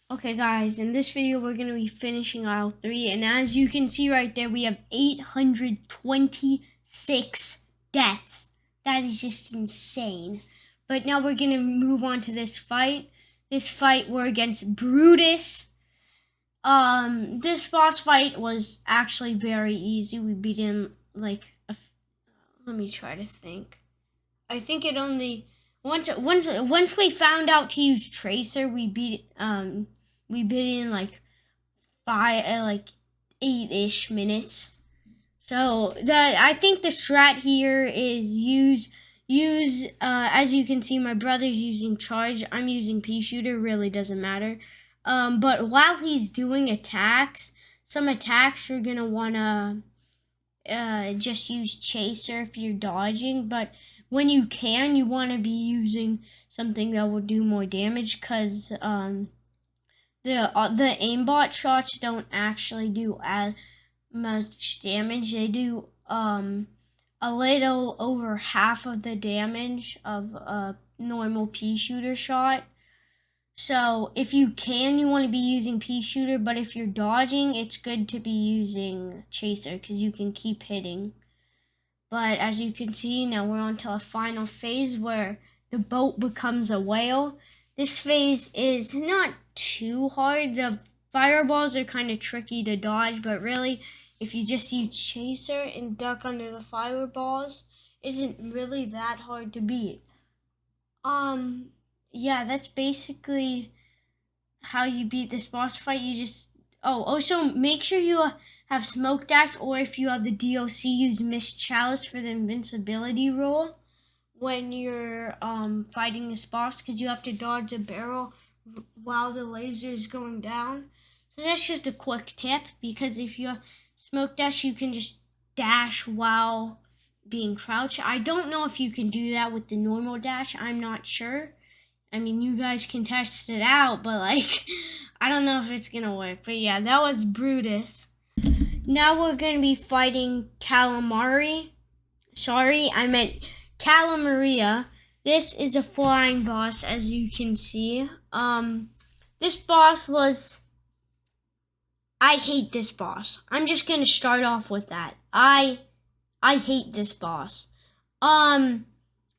Okay guys, in this video we're going to be finishing aisle 3, and as you can see right there we have 826 deaths. That is just insane. But now we're going to move on to this fight. This fight we're against Brutus. This boss fight was actually very easy. We beat him like let me try to think. I think it only once we found out to use Tracer, we beat it in like 8-ish minutes. So I think the strat here is use as you can see my brother's using charge, I'm using pea shooter, really doesn't matter. But while he's doing attacks, some attacks you're gonna wanna just use chaser if you're dodging, but when you can, you want to be using something that will do more damage, because the aimbot shots don't actually do as much damage. They do a little over half of the damage of a normal pea shooter shot. So if you can, you want to be using pea shooter, but if you're dodging, it's good to be using chaser because you can keep hitting. But as you can see, now we're on to a final phase where the boat becomes a whale. This phase is not too hard. The fireballs are kind of tricky to dodge, but really, if you just use chaser and duck under the fireballs, it isn't really that hard to beat. Yeah, that's basically how you beat this boss fight. You just also make sure you have smoke dash, or if you have the DLC, use Mist Chalice for the invincibility roll when you're fighting this boss, because you have to dodge a barrel while the laser is going down. So that's just a quick tip, because if you smoke dash, you can just dash while being crouched. I don't know if you can do that with the normal dash. I'm not sure. I mean, you guys can test it out, but like, I don't know if it's gonna work. But yeah, that was Brutus. Now we're gonna be fighting Calamari. Sorry, I meant Calamaria. This is a flying boss, as you can see. This boss was... I hate this boss. I'm just gonna start off with that. I hate this boss.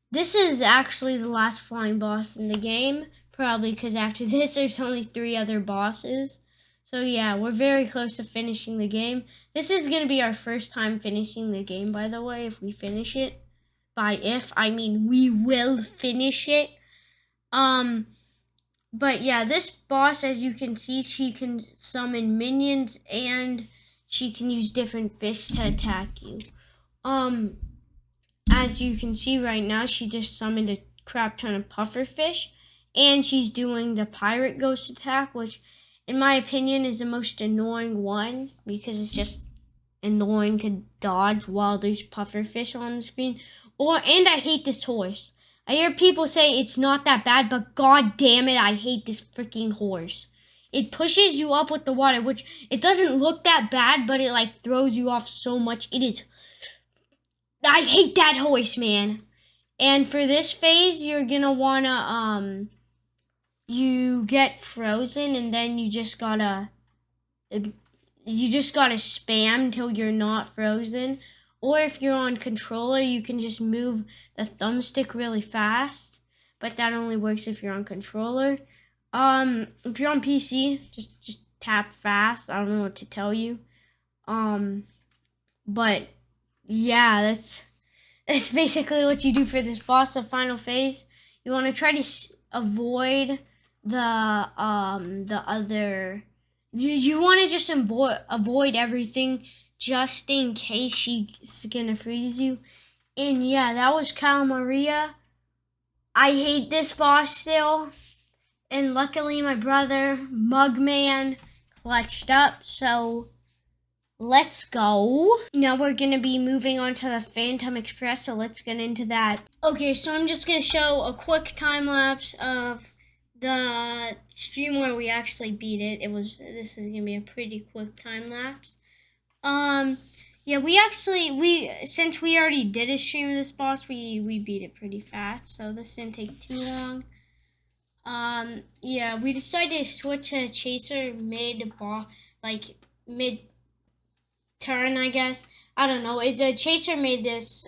This is actually the last flying boss in the game, probably because after this there's only 3 other bosses. So yeah, we're very close to finishing the game. This is going to be our first time finishing the game, by the way, if we finish it. By if, I mean we will finish it. But yeah, this boss, as you can see, she can summon minions and she can use different fish to attack you. As you can see right now, she just summoned a crap ton of pufferfish, and she's doing the pirate ghost attack, which in my opinion is the most annoying one, because it's just annoying to dodge while there's pufferfish on the screen. And I hate this horse. I hear people say it's not that bad, but god damn it, I hate this freaking horse. It pushes you up with the water, which it doesn't look that bad, but it like throws you off so much. I hate that horse, man. And for this phase, you're gonna wanna you get frozen, and then you just gotta spam till you're not frozen. Or if you're on controller, you can just move the thumbstick really fast, but that only works if you're on controller. If you're on PC, just tap fast. I don't know what to tell you. But yeah, that's basically what you do for this boss. The final phase, you want to try to avoid the other. You want to just avoid everything, just in case she's gonna freeze you. And yeah, that was Calamaria. I hate this boss still, and luckily my brother Mugman clutched up, so let's go. Now we're going to be moving on to the Phantom Express, so let's get into that. Okay, so I'm just going to show a quick time lapse of the stream where we actually beat it. This is going to be a pretty quick time lapse. Yeah, since we already did a stream of this boss, we beat it pretty fast, so this didn't take too long. Yeah, we decided to switch to chaser mid turn, I guess. I don't know. The chaser made this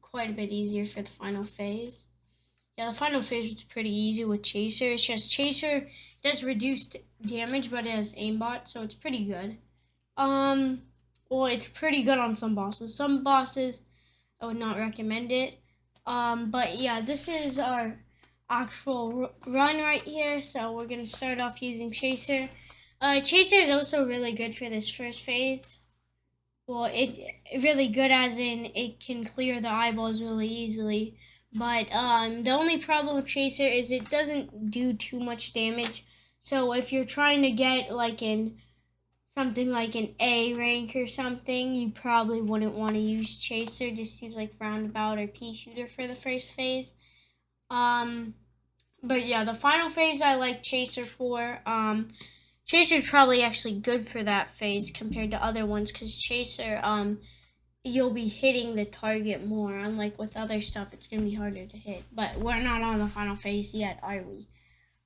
quite a bit easier for the final phase. Yeah, the final phase was pretty easy with chaser. It's just chaser does reduced damage, but it has aimbot, so it's pretty good. Well, it's pretty good on some bosses. Some bosses I would not recommend it. But yeah, this is our actual run right here. So we're gonna start off using chaser. Chaser is also really good for this first phase. Well, it really good as in it can clear the eyeballs really easily. But the only problem with chaser is it doesn't do too much damage. So if you're trying to get like something like an A rank or something, you probably wouldn't want to use chaser. Just use like roundabout or pea shooter for the first phase. But yeah, the final phase I like chaser for. Chaser's probably actually good for that phase compared to other ones because chaser you'll be hitting the target more. Unlike with other stuff, it's gonna be harder to hit. But we're not on the final phase yet, are we?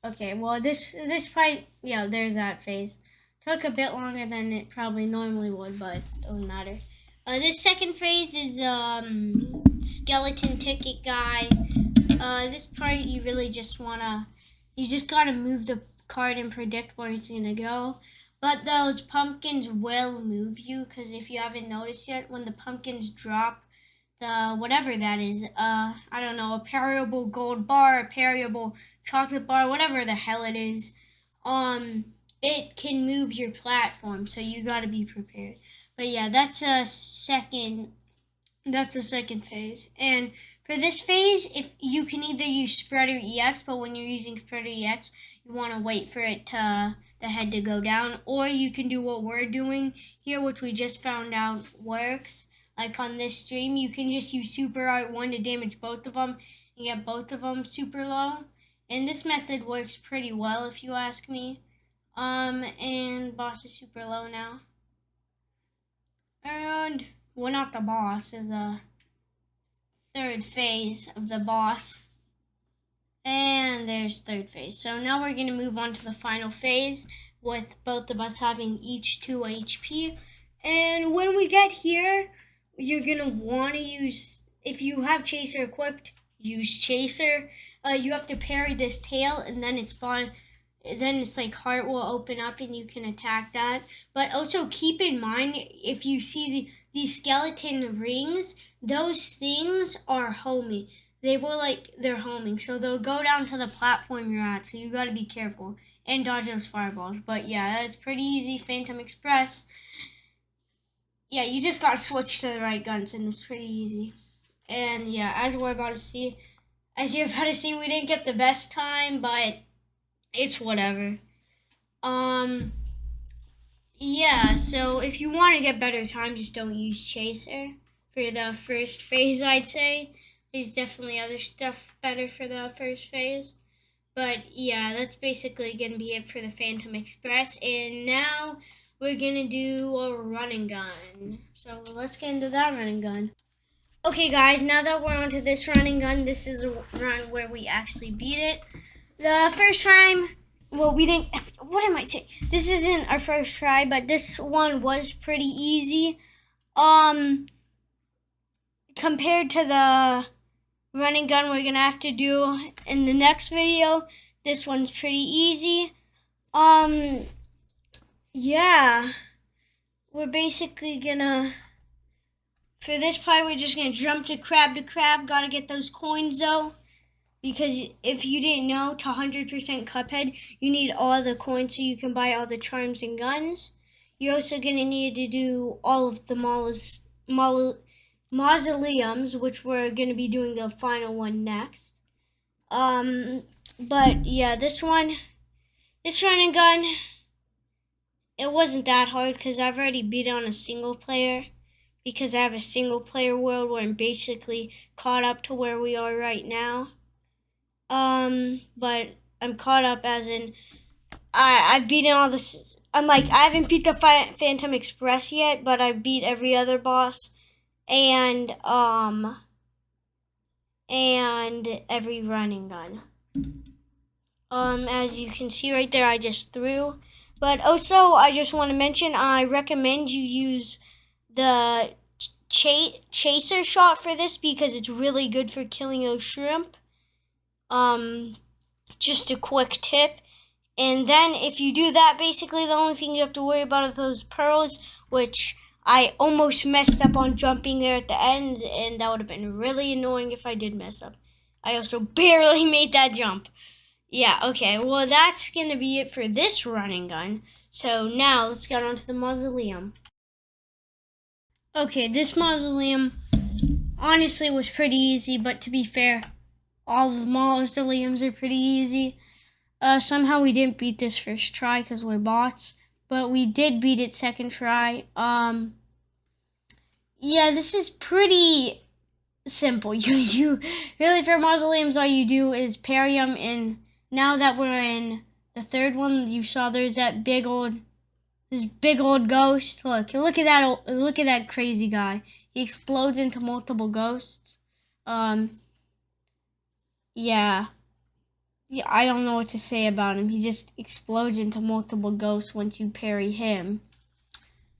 Okay, well this fight, yeah, there's that phase. Took a bit longer than it probably normally would, but it doesn't matter. This second phase is skeleton ticket guy. This part you really you just gotta move the card and predict where it's gonna go. But those pumpkins will move you, because if you haven't noticed yet, when the pumpkins drop the whatever that is, I don't know, a perishable gold bar, a perishable chocolate bar, whatever the hell it is, it can move your platform, so you gotta be prepared. But yeah, that's a second phase. And for this phase, if you can either use spreader EX, but when you're using spreader EX, you want to wait for the head to go down, or you can do what we're doing here, which we just found out works. Like on this stream, you can just use super art 1 to damage both of them and get both of them super low. And this method works pretty well if you ask me. And boss is super low now. And well, not the boss, is the third phase of the boss. And there's third phase. So now we're going to move on to the final phase with both of us having each 2 HP. And when we get here, you're going to want to use, if you have chaser equipped, use chaser. You have to parry this tail, and then it's like heart will open up and you can attack that. But also keep in mind, if you see these skeleton rings, those things are homing. They're homing, so they'll go down to the platform you're at, so you gotta be careful and dodge those fireballs. But yeah, that's pretty easy. Phantom Express. Yeah, you just gotta switch to the right guns and it's pretty easy. And yeah, as you're about to see, we didn't get the best time, but it's whatever. Yeah, so if you want to get better time, just don't use chaser for the first phase, I'd say. There's definitely other stuff better for the first phase. But yeah, that's basically going to be it for the Phantom Express. And now we're going to do a run and gun. So let's get into that run and gun. Okay guys, now that we're onto this run and gun, this is a run where we actually beat it. The first time, well, we didn't, what am I saying? This isn't our first try, but this one was pretty easy. Compared to the run and gun we're gonna have to do in the next video, this one's pretty easy. Yeah, we're basically gonna, for this part, we're just gonna jump to crab. Gotta get those coins though, because if you didn't know, to 100% Cuphead, you need all the coins so you can buy all the charms and guns. You're also gonna need to do all of the mausoleums, which we're going to be doing the final one next. But yeah, this run and gun, it wasn't that hard because I've already beat it on a single player, because I have a single player world where I'm basically caught up to where we are right now. But I'm caught up as in I've beaten all this. I haven't beat the Phantom Express yet, but I beat every other boss. And every running gun. As you can see right there, I just threw. But also, I just want to mention, I recommend you use the chaser shot for this because it's really good for killing those shrimp. Just a quick tip. And then if you do that, basically the only thing you have to worry about are those pearls, which I almost messed up on jumping there at the end, and that would have been really annoying if I did mess up. I also barely made that jump. Yeah, okay, well that's gonna be it for this running gun. So now let's get on to the mausoleum. Okay, this mausoleum honestly was pretty easy, but to be fair, all the mausoleums are pretty easy. Somehow we didn't beat this first try because we're bots, but we did beat it second try. Yeah, this is pretty simple. You really for mausoleums, all you do is parry them, and now that we're in the third one, you saw there's that big old ghost. Look at that crazy guy. He explodes into multiple ghosts. Yeah. Yeah, I don't know what to say about him. He just explodes into multiple ghosts once you parry him.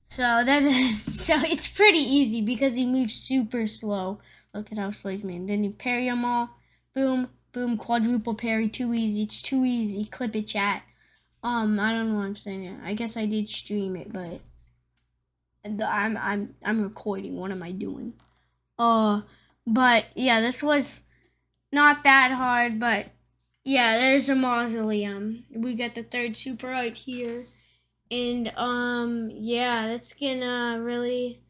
So so it's pretty easy because he moves super slow. Look at how slow he's moving. Then you parry them all. Boom, boom, quadruple parry. Too easy. It's too easy. Clip it, chat. I don't know what I'm saying. I guess I did stream it, but I'm recording. What am I doing? But yeah, this was not that hard, but yeah, there's a mausoleum. We got the third super right here. And yeah, that's gonna really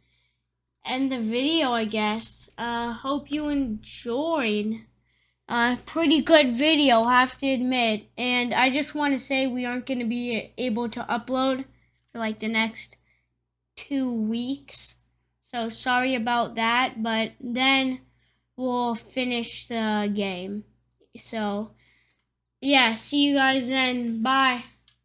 end the video, I guess. Hope you enjoyed. Pretty good video, have to admit. And I just want to say we aren't gonna be able to upload for like the next 2 weeks. So sorry about that, but then we'll finish the game. So yeah, see you guys then. Bye.